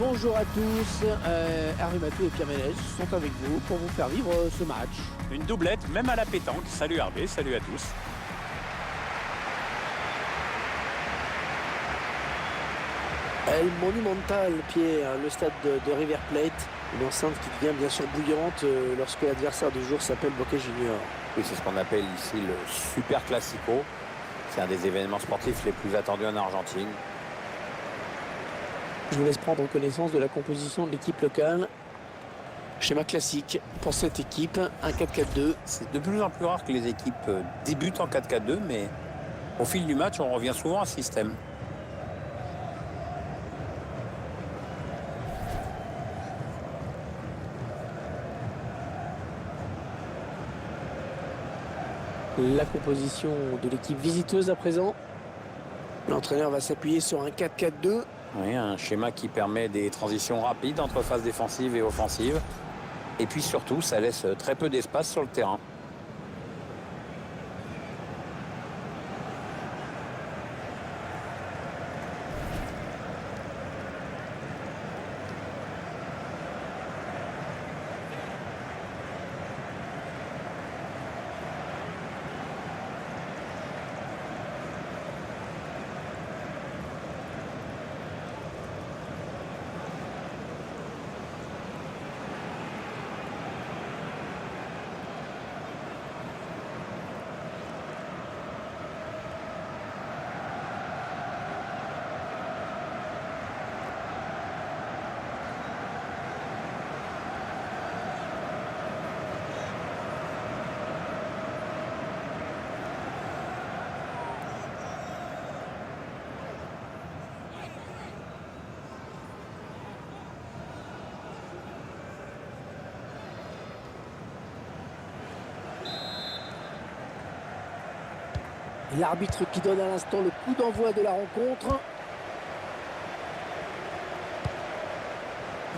Bonjour à tous, Hervé Matou et Pierre Ménez sont avec vous pour vous faire vivre ce match. Une doublette, même à la pétanque. Salut Hervé, salut à tous. El Monumental, Pierre, le stade de River Plate, une enceinte qui devient bien sûr bouillante lorsque l'adversaire du jour s'appelle Boca Juniors. Oui, c'est ce qu'on appelle ici le Super Classico. C'est un des événements sportifs les plus attendus en Argentine. Je vous laisse prendre connaissance de la composition de l'équipe locale. Schéma classique pour cette équipe, un 4-4-2. C'est de plus en plus rare que les équipes débutent en 4-4-2, mais au fil du match, on revient souvent à ce système. La composition de l'équipe visiteuse à présent. L'entraîneur va s'appuyer sur un 4-4-2. Oui, un schéma qui permet des transitions rapides entre phases défensives et offensives. Et puis surtout, ça laisse très peu d'espace sur le terrain. L'arbitre qui donne à l'instant le coup d'envoi de la rencontre.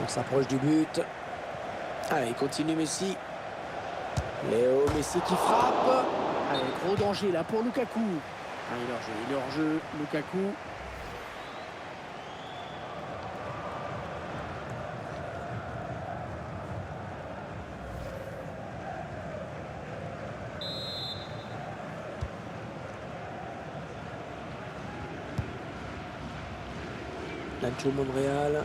On s'approche du but. Allez, continue Messi. Léo Messi qui frappe. Allez, gros danger là pour Lukaku. Ah, il est hors jeu, Lukaku. Nacho Monreal.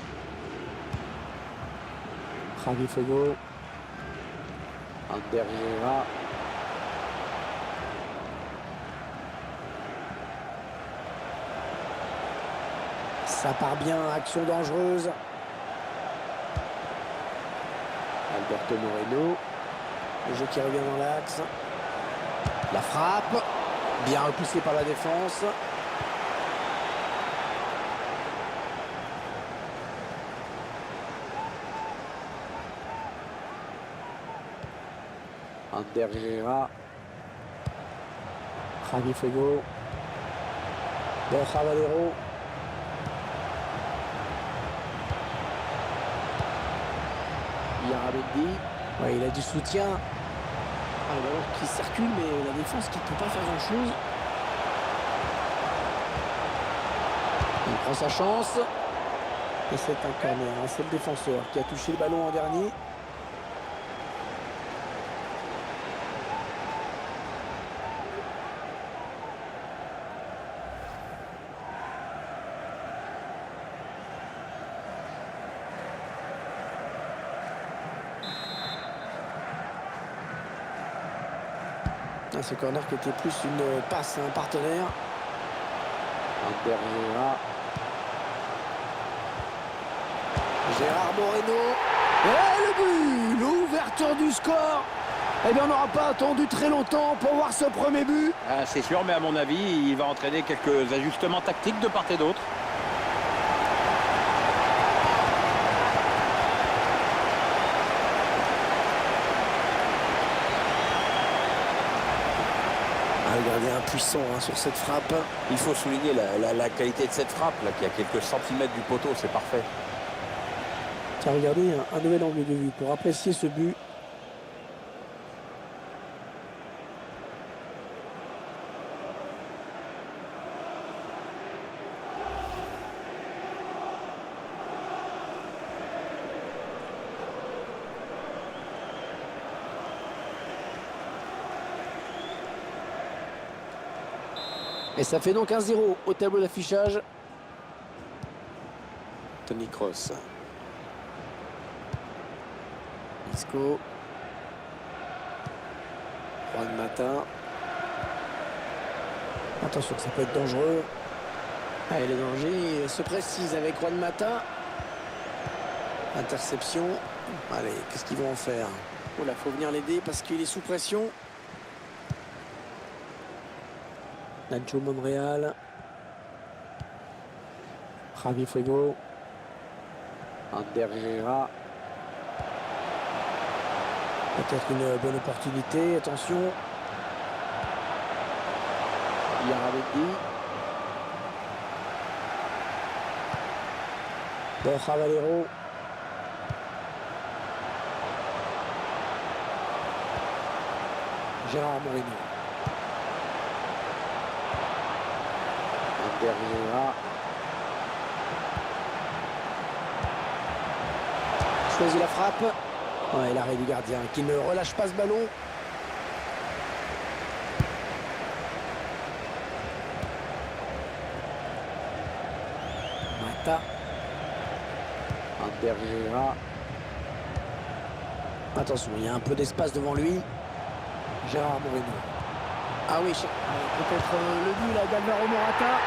Javi Fogo. Ander Herrera. Ça part bien, action dangereuse. Alberto Moreno. Le jeu qui revient dans l'axe. La frappe. Bien repoussé par la défense. Ander Herrera. Javi Fogo. Borja Valero. Yarabedi. Ouais, il a du soutien. Alors qui circule, mais la défense qui ne peut pas faire grand chose. Il prend sa chance. Et c'est un corner. C'est le défenseur qui a touché le ballon en dernier. Ce corner qui était plus une passe à un partenaire. Ander Herrera. Gérard Moreno. Et le but! L'ouverture du score. Eh bien, on n'aura pas attendu très longtemps pour voir ce premier but. Ah, c'est sûr, mais à mon avis, il va entraîner quelques ajustements tactiques de part et d'autre. Le gardien impuissant sur cette frappe. Il faut souligner la qualité de cette frappe, là, qui a quelques centimètres du poteau, c'est parfait. Tiens, regardez, un nouvel angle de vue pour apprécier ce but. Et ça fait donc 1-0 au tableau d'affichage. Toni Kroos. Isco. Juan Mata. Attention, ça peut être dangereux. Allez, le danger se précise avec Juan Mata. Interception. Allez, qu'est-ce qu'ils vont en faire? Oh là, faut venir l'aider parce qu'il est sous pression. Nacho Monreal. Javi Fuego. Ander Herrera. Peut-être une bonne opportunité. Attention. Yarabedi. Borja Valero. Gérard Moreno. Ander Herrera. Choisit la frappe. Ouais, l'arrêt du gardien qui ne relâche pas ce ballon. Mata. Ander Herrera. Attention, il y a un peu d'espace devant lui. Gérard Moreno. Ah oui, peut-être le but là d'Alvaro Morata.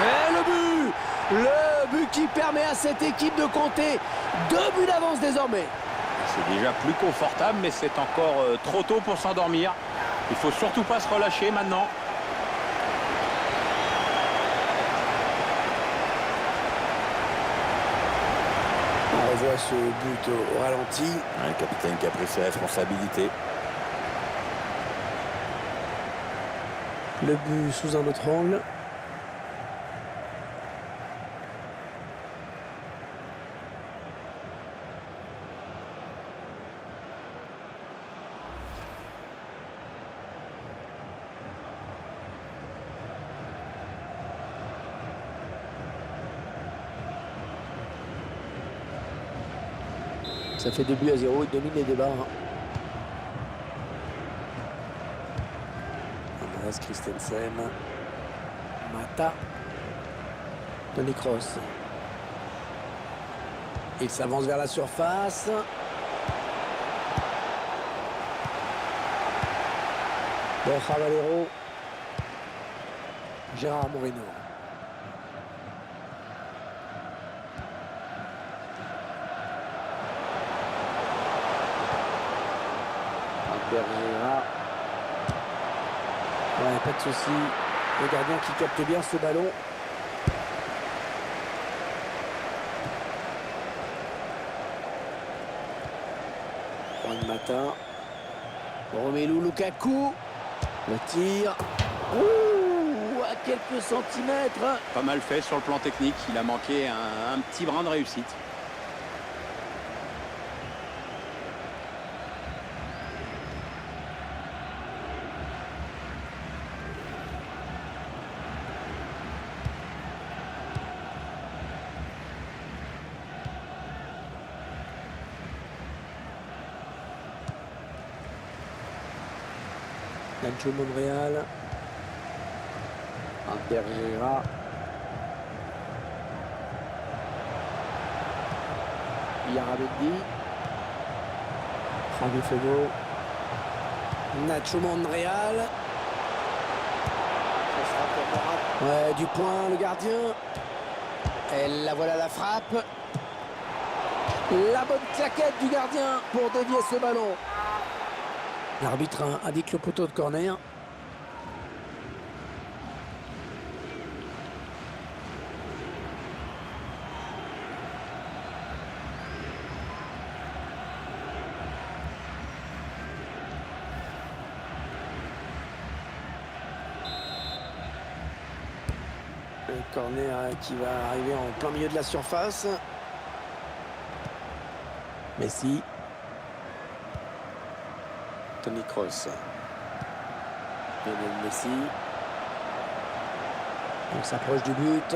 Et le but! Le but qui permet à cette équipe de compter 2 buts d'avance désormais. C'est déjà plus confortable, mais c'est encore trop tôt pour s'endormir. Il faut surtout pas se relâcher maintenant. On revoit ce but au ralenti. Le capitaine qui a pris ses responsabilités. Le but sous un autre angle. Ça fait 2-0, il domine les débats. Andreas Christensen. Mata. Toni Kroos. Il s'avance vers la surface. Borja Valero. Gérard Moreno. Herrera. Ouais, pas de souci. Le gardien qui capte bien ce ballon. Juan Mata. Romelu Lukaku. Le tir. Ouh, à quelques centimètres. Pas mal fait sur le plan technique. Il a manqué un petit brin de réussite. Nacho Monreal. Ander Herrera. Yarabedi. Javi Fuego. Nacho Monreal. Ouais, du point, le gardien. Et la voilà la frappe. La bonne claquette du gardien pour dévier ce ballon. L'arbitre indique le poteau de corner. Le corner qui va arriver en plein milieu de la surface. Messi. Toni Kroos. Lionel Messi. On s'approche du but.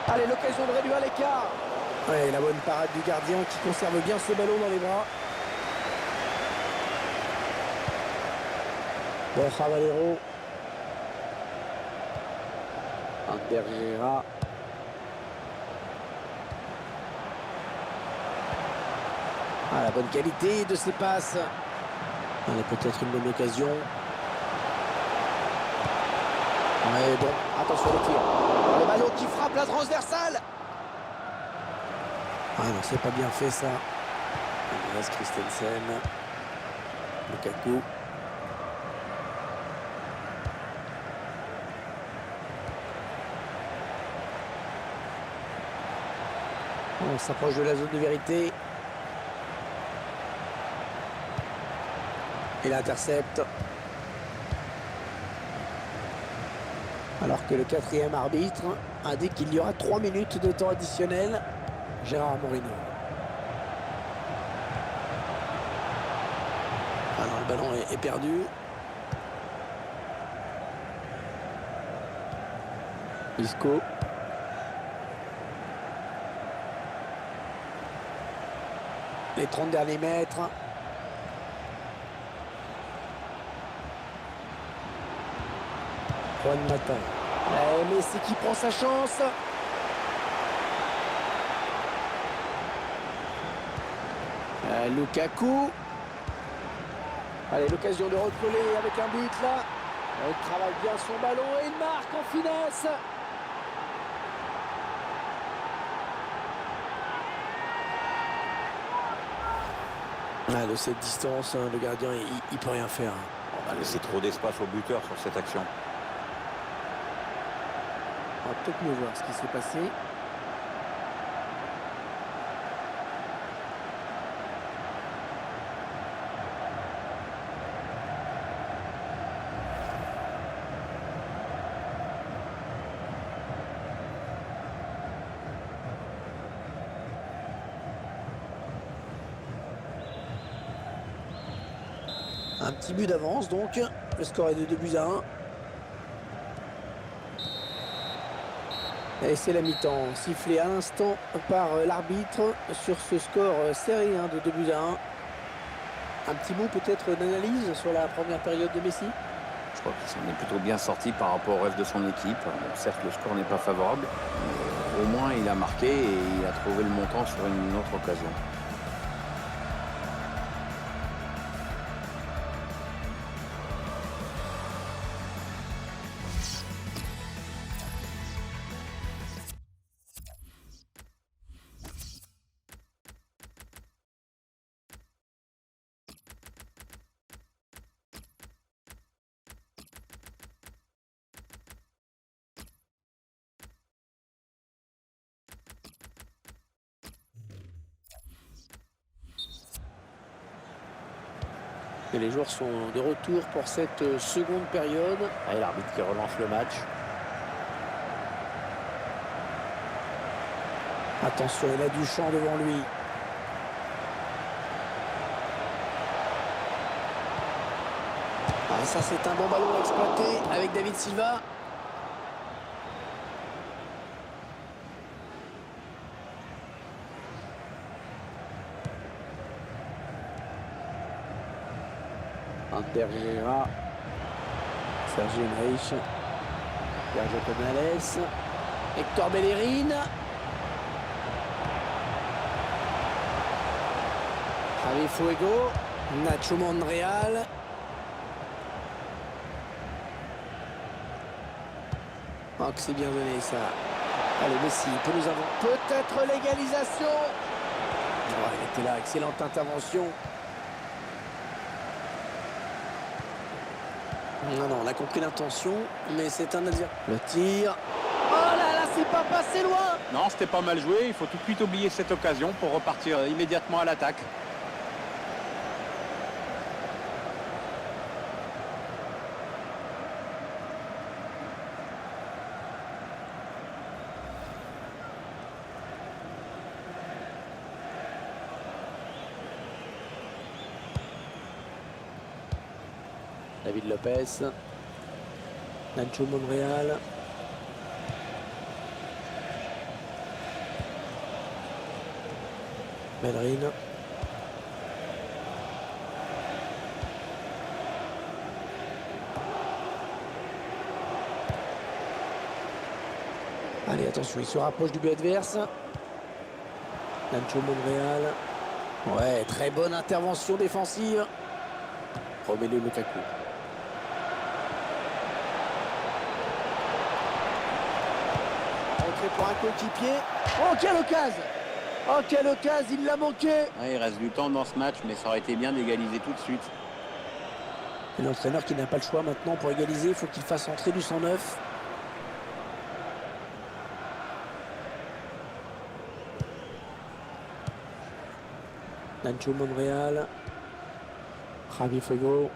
Allez, l'occasion de réduire l'écart. Ouais, la bonne parade du gardien qui conserve bien ce ballon dans les bras. Borja Valero. Ander Herrera. Ah, la bonne qualité de ses passes. Allez, peut-être une bonne occasion. Mais bon, attention au tir. Le ballon qui frappe la transversale. Ah non, c'est pas bien fait ça. Andreas Christensen. Lukaku. On s'approche de la zone de vérité. Il intercepte. Alors que le quatrième arbitre indique qu'il y aura 3 minutes de temps additionnel. Gérard Moreno. Ah non, le ballon est perdu. Isco. Les 30 derniers mètres. Juan Mata. Messi qui prend sa chance. Lukaku. Allez, l'occasion de recoller avec un but là. Il travaille bien son ballon et il marque en finesse. Ah, de cette distance, le gardien, il peut rien faire. On a laissé trop d'espace au buteur sur cette action. On va peut-être mieux voir ce qui s'est passé. Un petit but d'avance donc. Le score est de 2-1. Et c'est la mi-temps, sifflé à l'instant par l'arbitre sur ce score serré de 2-1. Un petit mot peut-être d'analyse sur la première période de Messi. Je crois qu'il s'en est plutôt bien sorti par rapport au reste de son équipe. Certes, le score n'est pas favorable. Au moins, il a marqué et il a trouvé le montant sur une autre occasion. Et les joueurs sont de retour pour cette seconde période. Et l'arbitre qui relance le match. Attention, il a du champ devant lui. Ah, ça c'est un bon ballon exploité avec David Silva. Ander Herrera, Sergio Enrich, Sergio Canales, Hector Bellerin, Javi Fuego, Nacho Monreal. Oh, que c'est bien donné ça. Allez, Messi peut nous avoir peut-être l'égalisation. Oh, il était là, excellente intervention. Non, on a compris l'intention, mais c'est un adversaire. Le tir. Oh là là, c'est pas passé loin. Non, c'était pas mal joué. Il faut tout de suite oublier cette occasion pour repartir immédiatement à l'attaque. David Lopez, Nacho Monreal, Bellerin, Attention, il se rapproche du but adverse. Nacho Monreal. Ouais, très bonne intervention défensive. Romelu Lukaku. Entrée pour un coéquipier. Oh, quelle occasion! Oh, quelle occasion, il l'a manqué! Ouais, il reste du temps dans ce match, mais ça aurait été bien d'égaliser tout de suite. Et l'entraîneur qui n'a pas le choix maintenant pour égaliser, il faut qu'il fasse entrer du 109. Nacho Monreal. Javi Fuego.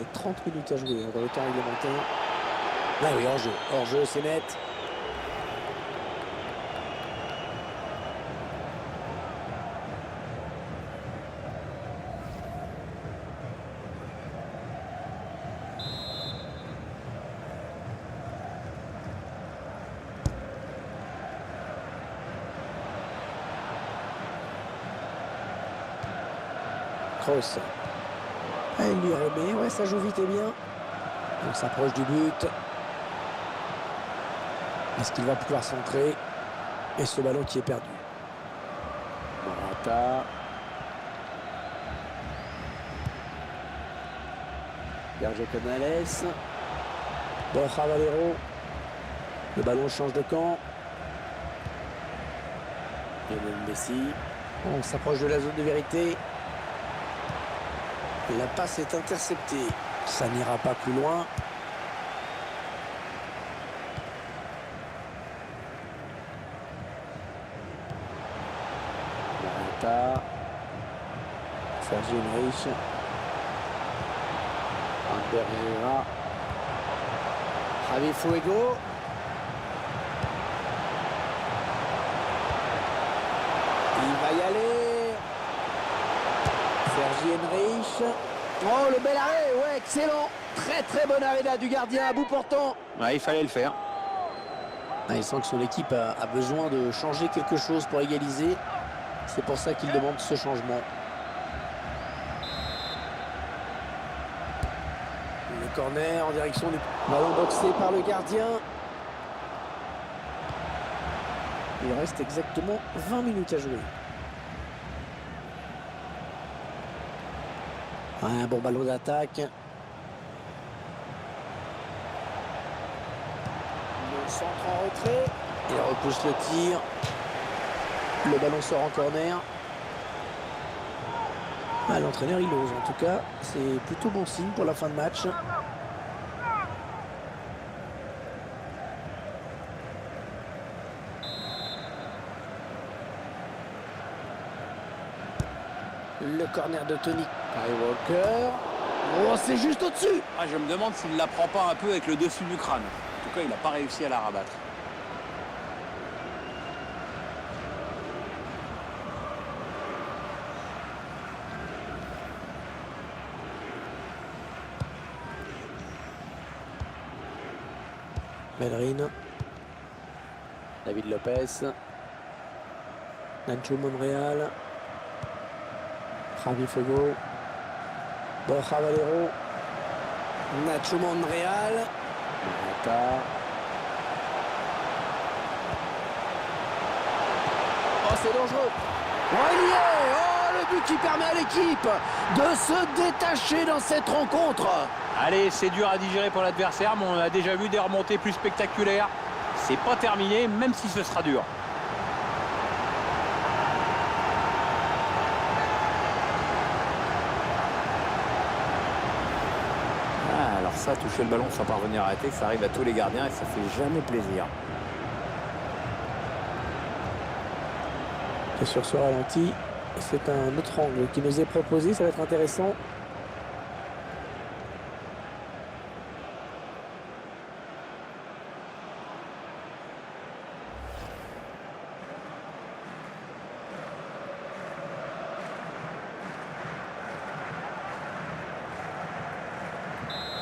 Et 30 minutes à jouer dans le temps réglementaire. Ah oui, hors-jeu. Hors-jeu, c'est net. Kroos. Ah, il lui remet, ouais, ça joue vite et bien. On s'approche du but. Est-ce qu'il va pouvoir centrer? Et ce ballon qui est perdu. Morata. Sergio Canales. Borja Valero. Le ballon change de camp. Lionel Messi. On s'approche de la zone de vérité. La passe est interceptée. Ça n'ira pas plus loin. Morata. Sergio Enrich. Ander Herrera. Javi Fuego. Il va y aller. Sergio Enrich. Oh, le bel arrêt, ouais, excellent. Très très bon arrêt là du gardien à bout portant. Ouais, il fallait le faire. Ah, il sent que son équipe a besoin de changer quelque chose pour égaliser. C'est pour ça qu'il demande ce changement. Le corner en direction du ballon boxé par le gardien. Il reste exactement 20 minutes à jouer. Un bon ballon d'attaque. Le centre en retrait. Il repousse le tir. Le ballon sort en corner. Ah, l'entraîneur il ose en tout cas. C'est plutôt bon signe pour la fin de match. Le corner de Tony Walker. Oh, c'est juste au-dessus. Ah, je me demande s'il ne la prend pas un peu avec le dessus du crâne. En tout cas, il n'a pas réussi à la rabattre. Bellerin. David Lopez. Nacho Monreal. Javi Fuego. Borja Valero. Nacho Monreal. Morata. Oh, c'est dangereux. Oh, il y est. Oh, le but qui permet à l'équipe de se détacher dans cette rencontre. Allez, c'est dur à digérer pour l'adversaire, mais on a déjà vu des remontées plus spectaculaires. C'est pas terminé, même si ce sera dur. Alors ça, toucher le ballon sans parvenir à arrêter, ça arrive à tous les gardiens et ça fait jamais plaisir. Et sur ce ralenti, c'est un autre angle qui nous est proposé, ça va être intéressant.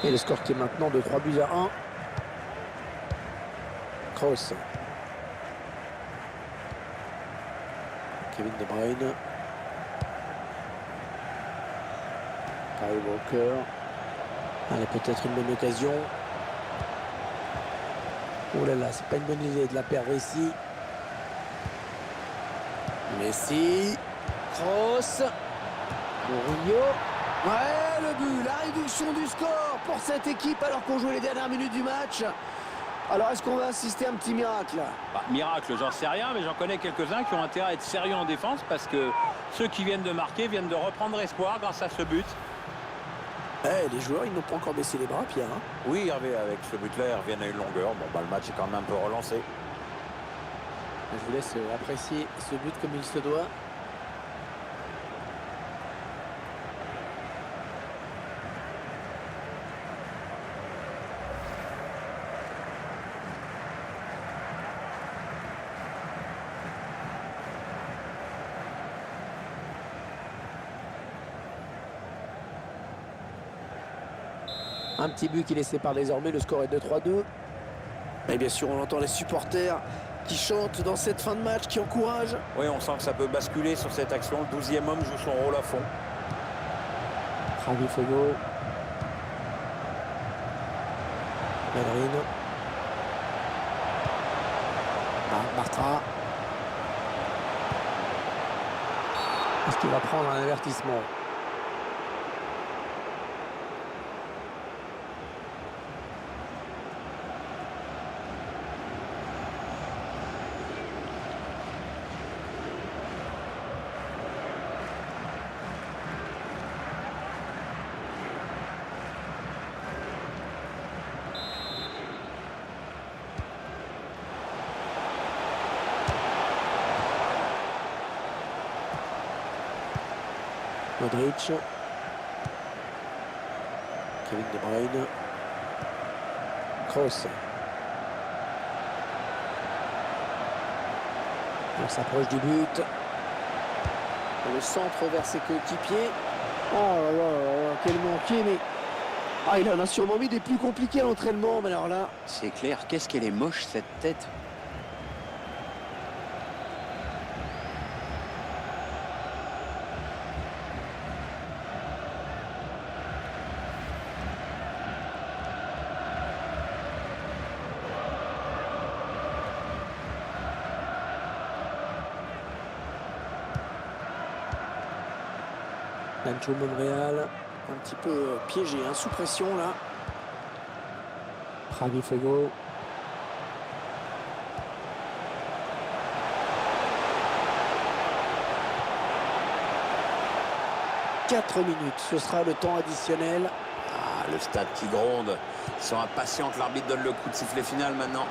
Et le score qui est maintenant de 3-1. Kroos. Kevin De Bruyne. Kyle Walker. Allez, peut-être une bonne occasion. Oh là là, c'est pas une bonne idée de la perdre ici. Messi. Kroos. Mourinho. Ouais, le but, la réduction du score pour cette équipe alors qu'on jouait les dernières minutes du match. Alors, est-ce qu'on va assister à un petit miracle? Bah, miracle, j'en sais rien, mais j'en connais quelques-uns qui ont intérêt à être sérieux en défense parce que ceux qui viennent de marquer viennent de reprendre espoir grâce à ce but. Les joueurs, ils n'ont pas encore baissé les bras, Pierre. Hein. Oui, Hervé, avec ce but-là, ils reviennent à une longueur. Bon, bah, le match est quand même un peu relancé. Je vous laisse apprécier ce but comme il se doit. Un petit but qui les sépare désormais, le score est de 3-2. Et bien sûr, on entend les supporters qui chantent dans cette fin de match, qui encouragent. Oui, on sent que ça peut basculer sur cette action. Le 12e homme joue son rôle à fond. Javi Fuego. Bellerin. Bartra. Est-ce qu'il va prendre un avertissement? Modric. Kevin De Bruyne. Kroos. On s'approche du but. Le centre vers ses coéquipiers. Oh là là, là là, quel manqué, mais... Ah, il en a sûrement mis des plus compliqués à l'entraînement, mais alors là... C'est clair, qu'est-ce qu'elle est moche, cette tête. Nacho Monreal, un petit peu piégé, hein, sous pression là. Javi Fuego. « 4 minutes, ce sera le temps additionnel. » Ah, le stade qui gronde. Ils sont impatients que l'arbitre donne le coup de sifflet final maintenant.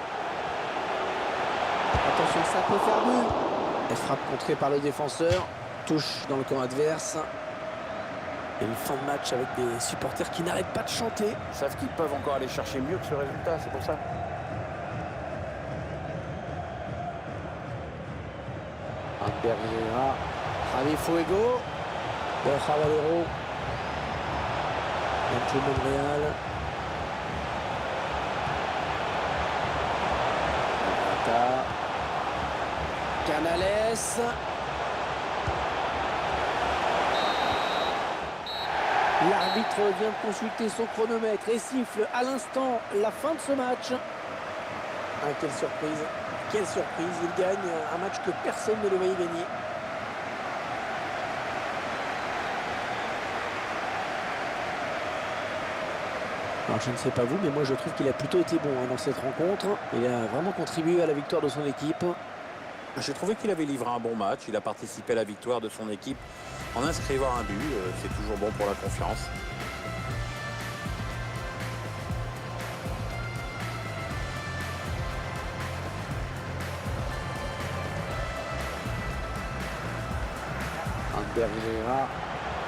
Attention, ça peut faire but. Elle frappe contrée par le défenseur. Touche dans le camp adverse. Et une fin de match avec des supporters qui n'arrêtent pas de chanter. Ils savent qu'ils peuvent encore aller chercher mieux que ce résultat, c'est pour ça. Pereira, Javi Fuego, Borja Valero, Nacho Monreal, Morata, Canales. L'arbitre vient de consulter son chronomètre et siffle à l'instant la fin de ce match. Ah, quelle surprise, quelle surprise. Il gagne un match que personne ne le voyait gagner. Alors je ne sais pas vous, mais moi je trouve qu'il a plutôt été bon dans cette rencontre. Il a vraiment contribué à la victoire de son équipe. J'ai trouvé qu'il avait livré un bon match. Il a participé à la victoire de son équipe en inscrivant un but. C'est toujours bon pour la confiance. Pereira.